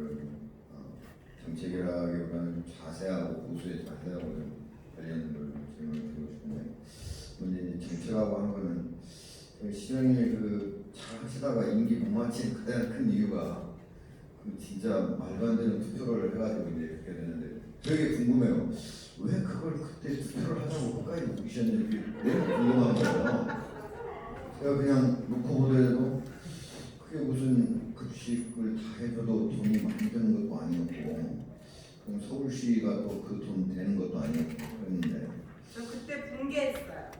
정책이라기보다는 좀 자세하고 보수의 자세하고 좀 관련 있는 걸 질문을 드리고 싶은데 먼저 이제 정책하고 하는 거는 시장님이 그 잘 하시다가 임기 못 마친 가장 큰 이유가 그 진짜 말도 안 되는 투표를 해가지고 이제 그렇게 됐는데 되게 궁금해요. 왜 그걸 그때 투표를 하자고 끝까지 묵으셨는지 너무 궁금한 거예요. 제가 그냥 놓고 보더라도 그게 무슨 급식을 다 해줘도 돈이 많이 드는 것도 아니었고 그럼 서울시가 또 그 돈 되는 것도 아니었고 그랬는데 저 그때 붕괴했어요.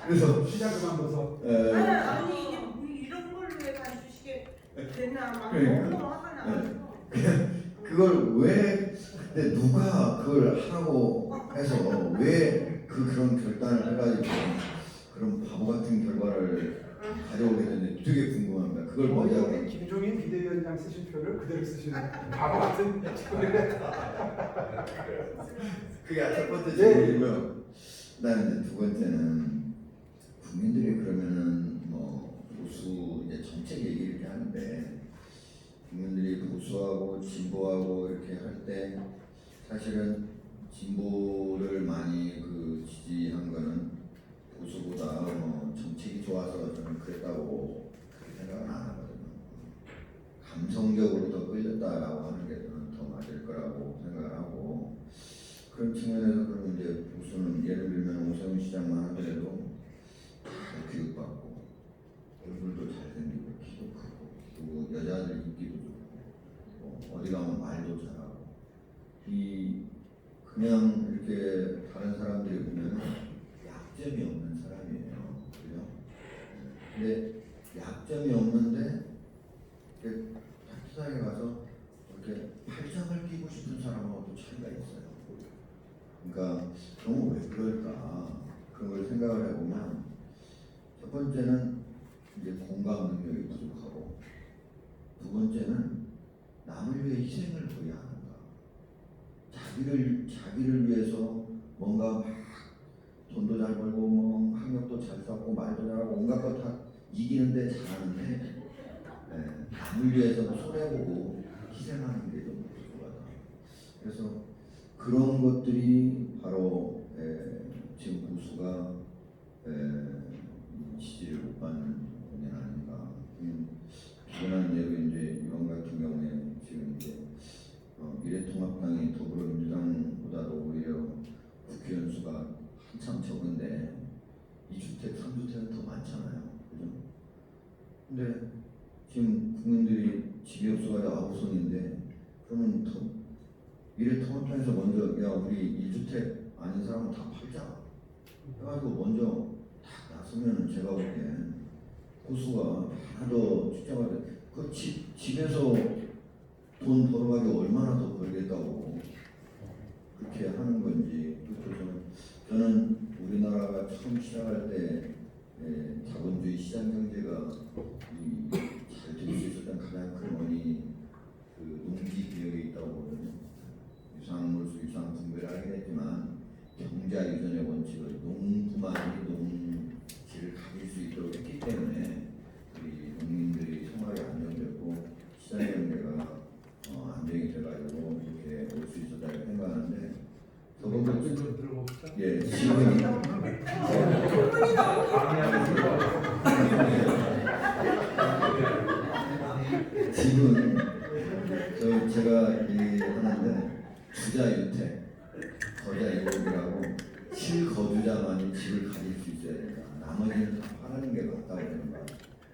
그래서 시장 그만둬서 아니 이게 뭐 이런 걸로 왜 가주시게 됐나 막 그러니까. 너무 화가 나서. 그걸 왜 그때 누가 그걸 하라고 해서 왜 그런 결단을 해가지고 그런 바보 같은 결과를 가져오게 됐는지 되게 궁금합니다. 그걸 먼저 우리 김종인 비대위원장 쓰신 표를 그대로 쓰시는 바보 같은 그게 첫 번째 예. 질문이고요. 그다음에 이제 두 번째는 국민들이 그러면은 뭐 보수 이제 정책 얘기 이렇게 하는데 국민들이 보수하고 진보하고 이렇게 할 때 사실은 진보를 많이 그 지지한 거는 보수보다 정책이 좋아서 저는 그랬다고 그렇게 생각은 안 하거든요. 감성적으로 더 끌렸다라고 하는 게 저는 더 맞을 거라고 생각을 하고 그런 측면에서 그러면 이제 보수는 예를 들면 오세훈 시장만 하더라도 잘 교육받고 얼굴도 잘생기고 키도 크고 그리고 여자들 인기도 좋고 어디 가면 말도 잘하고 이 그냥 이렇게 다른 사람들이 보면 약점이 없는 사람이에요. 그죠? 근데 약점이 없는데 이렇게 타투사에 가서 이렇게 팔짱을 끼고 싶은 사람하고 또 차이가 있어요. 그러니까 너무 왜 그럴까 그런 걸 생각을 해보면 첫 번째는 이제 공감 능력이 부족하고 두 번째는 남을 위해 희생을 거의 안 한다. 자기를 위해서 뭔가 막 돈도 잘 벌고 뭐 학력도 잘 쌓고 말도 잘하고 온갖 것 다 이기는데 잘하는데 남을 위해서 손해보고 희생하는 게 좀 부족하다. 그래서 그런 것들이 바로 지금 보수가 지지를 못 받는 원인 아닌가. 비근한 예로 이제 이번 같은 경우에 지금 이제 미래통합당이 더불어민주당보다도 오히려 국회의원 수가 한참 적은데 2주택, 3주택은 더 많잖아요. 그죠? 근데 지금 국민들이 집이 없어가지고 9손인데 그러면 미래통합당에서 먼저 야 우리 1주택 아닌 사람은 다 팔자 해가지고 먼저 딱 나서면 제가 보기엔 보수가 하나 더 축적하게 그 집에서 돈 벌어가지고 얼마나 더 벌겠다고 그렇게 하는 건지. 그래서 저는 우리나라가 처음 시작할 때 자본주의 시장 경제가 잘 될 수 있었던 가장 큰 원인이 그 농지 개혁에 있다고 보거든요. 유상물수, 유상분배를 하긴 했지만 경자 유전의 원칙을 농부만이 농지를 가질 수 있도록 했기 때문에 우리 농민들이 생활이 안정됐고 시장 경제가 안정이 돼가지고 이렇게 올 수 있었다고 생각하는데 더불어 좀 들어봅시다. 예 지금 지금 제가 얘기하는데 주자유택, 거자유복이라고 실거주자만이 집을 가질 수 있어야 된다. 나머지는 다 팔아는 게 맞다고 생각합니다.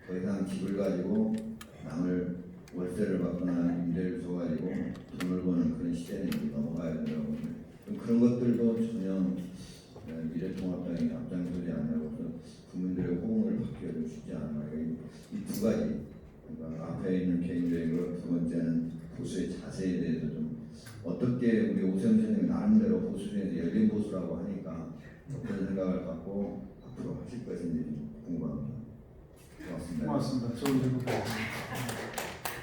더 이상 집을 가지고 남을 월세를 받거나 임대를 줘가지고 돈을 버는 그런 시대는 이제 넘어가야 된다고 봅니다. 그런 것들도 전혀 미래통합당이 앞장서지 않냐고 국민들의 호응을 받기가 좀 쉽지 않아요. 이 두 가지, 그러니까 앞에 있는 개인적인 것, 두 번째는 보수의 자세에 대해서 좀 어떻게 우리 오세훈 선생님이 나름대로 보수 중에서 열린 보수라고 하니까 어떤 생각을 갖고 앞으로 하실 것인지 궁금합니다. 고맙습니다. 고맙습니다. 좋은 질문입니다.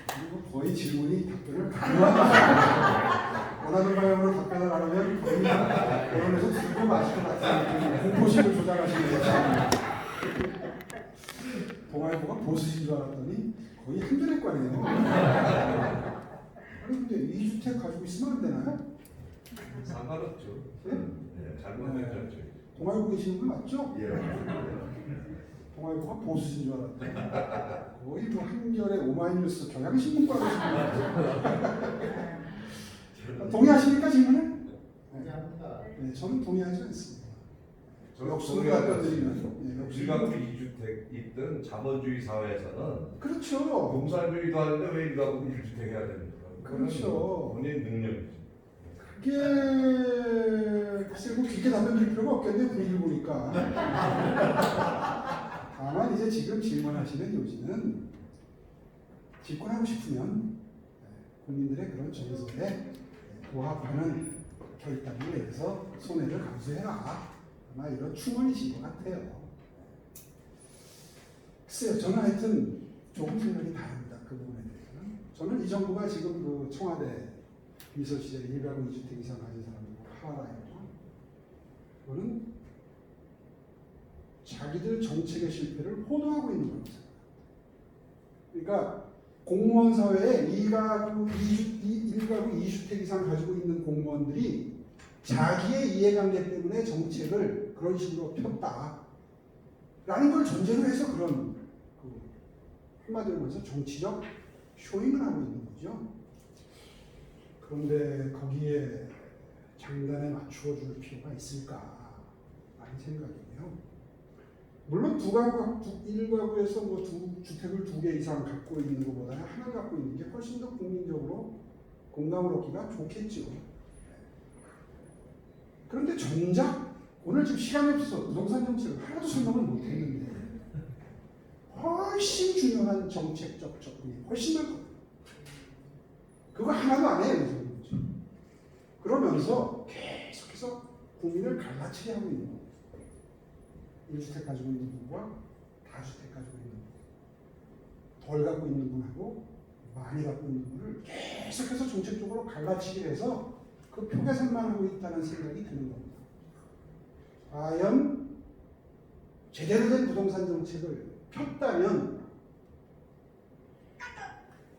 그리고 거의 질문이 답변을 가능하다. 원하는 방향으로 답변을 안 하면 거의 언론에서 들고 마실 것 같은 공포심을 조장하시는 거죠. 동아일보가 보수신 줄 알았더니 거의 한겨레과네요. 아니 근데 2주택 가지고 있으면 안 되나요? 상관없죠. 네? 네, 잘못된 정책. 동아일보 계시는 분 맞죠? 예. 동아일보가 보수신 줄 알았더니 거의 뭐 한겨레 오마이뉴스 경향신문과 계시는 동의하십니까 질문을? 네, 저는 동의하지 않습니다. 역수를 갖다 드리면 일가구 2주택 있든 자본주의 사회에서는 그렇죠. 공산주의도 하는데 왜 일가구 1주택 해야 됩니까? 그렇죠. 본인 능력이죠. 그게 글쎄 뭐 깊게 답변 드릴 필요가 없겠네요. 분위기를 보니까. 다만 이제 지금 질문하시는 요지는 집권하고 싶으면 국민들의 그런 정서에 부합하는 결단을 내서 손해를 감수해라. 아마 이런 충원이신 것 같아요. 글쎄요, 저는 하여튼 조금 생각이 다릅니다. 그 부분에 대해서는. 저는 이 정부가 지금 그 청와대 비서 시절에 1가구 2주택 이상 가진 사람들과 하라예요. 그거는 자기들 정책의 실패를 호도하고 있는 거라고 생각합니다. 그러니까 공무원 사회에 1가구 2주택 이상 가지고 있는 공무원들이 자기의 이해관계 때문에 정책을 그런 식으로 폈다. 라는 걸 전제로 해서 그런 한마디로 말해서 정치적 쇼잉을 하고 있는 거죠. 그런데 거기에 장단에 맞추어 줄 필요가 있을까? 라는 생각이에요. 물론 1가구에서 뭐 주택을 2개 이상 갖고 있는 것보다 하나 갖고 있는 게 훨씬 더 국민적으로 공감을 얻기가 좋겠죠. 그런데 정작 오늘 지금 시간이 없어서 부동산 정책을 하나도 설명을 못했는데 훨씬 중요한 정책적 접근이 훨씬 많거든요. 그거 하나도 안 해요. 요즘. 그러면서 계속해서 국민을 갈라치게 하고 있는 거예요. 1주택 가지고 있는 분과 다주택 가지고 있는 분, 덜 갖고 있는 분하고 많이 갖고 있는 분을 계속해서 정책적으로 갈라치게 해서 그 표계산만 하고 있다는 생각이 드는 겁니다. 과연 제대로 된 부동산 정책을 폈다면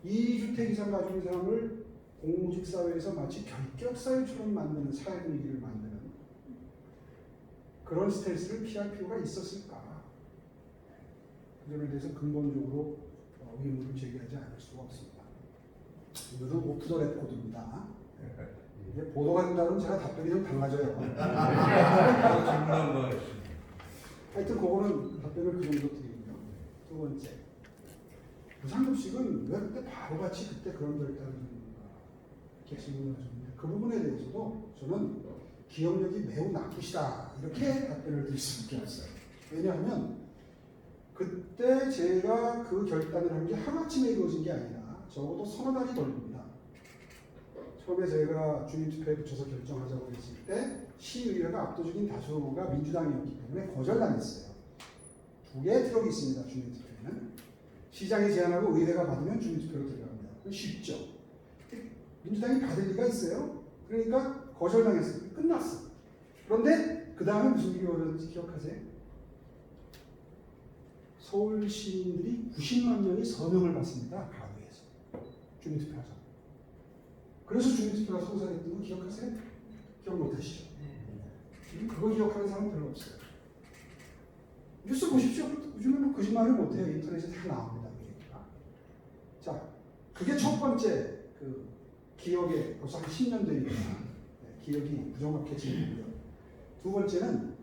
이 주택 이상 가지고 있는 사람을 공직 사회에서 마치 결격 사회처럼 만드는 사회 분위기를 만드는 그런 스트레스를 피할 필요가 있었을까? 그 점에 대해서 근본적으로 의문을 제기하지 않을 수가 없습니다. 이것은 오프 더 레코드입니다. 이게 보도가 된다면 제가 답변이 좀 달라져요. 하여튼 그거는 답변을 그 정도 드리고요. 두 번째, 무상급식은 왜 그때 바보같이 그때 그런 결단을 이렇게 질문을 하셨는데 그 부분에 대해서도 저는 기억력이 매우 나쁘시다 이렇게 답변을 드릴 수밖에 없어요. 왜냐하면 그때 제가 그 결단을 한 게 하루아침에 이루어진 게 아니라 적어도 서너 달이 걸립니다. 처음에 저희가 주민투표에 붙여서 결정하자고 했을 때 시의회가 압도적인 다수가 민주당이었기 때문에 거절당했어요. 두 개의 트럭이 있습니다. 주민투표에는. 시장이 제안하고 의회가 받으면 주민투표로 들어갑니다. 쉽죠. 민주당이 받을 리가 있어요. 그러니까 거절당했어요. 끝났어. 그런데 그 다음에 무슨 일이 벌어졌는지 기억하세요? 서울 시민들이 90만 명이 서명을 받습니다. 가도에서. 주민투표하자. 그래서 주민투표가 성사됐던 거 기억하세요? 기억 못하시죠? 지금 그거 기억하는 사람 별로 없어요. 뉴스 보십시오. 요즘에는 거짓말을 못해요. 인터넷에 다 나옵니다. 그 얘기가. 자, 그게 첫 번째 그 기억에 벌써 한 10년 되니까 기억이 부정확해지고요. 두 번째는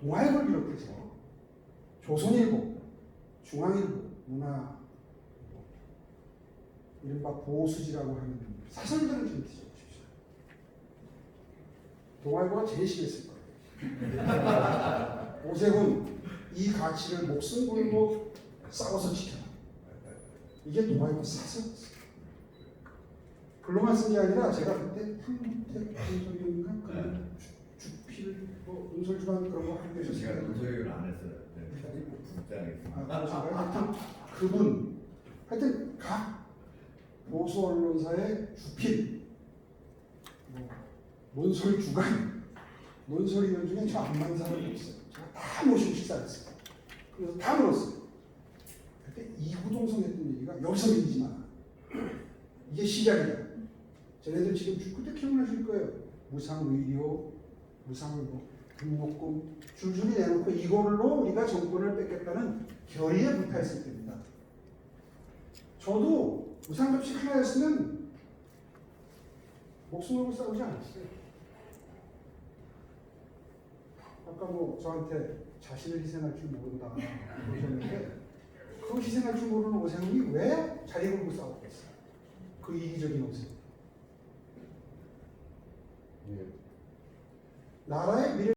동아일보를 비롯해서 조선일보, 중앙일보, 문화, 이른바 보수지라고 하는 사설들을 좀 뒤져보십시오. 동아일보가 제일 심했을 거예요. 오세훈, 이 가치를 목숨 걸고 싸워서 지켜라. 이게 동아일보 사설이었어요. 글로만 쓴 게 아니라 제가 그때 한문택 논설위인가 주필 논설주간 그런 거 하고 제가 계셨어요. 논설위를 안 했어요. 그러신가요? 하여튼 그분 하여튼 각 보수 언론사의 주필 논설주간 논설위원 중에 저 안 맞는 사람이 없어요. 제가 다 모시고 식사했어요. 그래서 다 물었어요. 그때 이구동성 했던 얘기가 여기서 밀리지 마라. 이게 시작이다. 쟤네들 지금 그때 기억나실 거예요. 무상의료, 등록금 줄줄이 내놓고 이걸로 우리가 정권을 뺏겠다는 결의에 불타했을 때입니다. 저도 무상급식 하나였으면 목숨 걸고 싸우지 않았어요. 아까 뭐 저한테 자신을 희생할 줄 모른다 그러셨는데 그 희생할 줄 모르는 오세훈이 왜 자리 걸고 싸웠겠어요? 그 이기적인 오세훈. 나라의 미래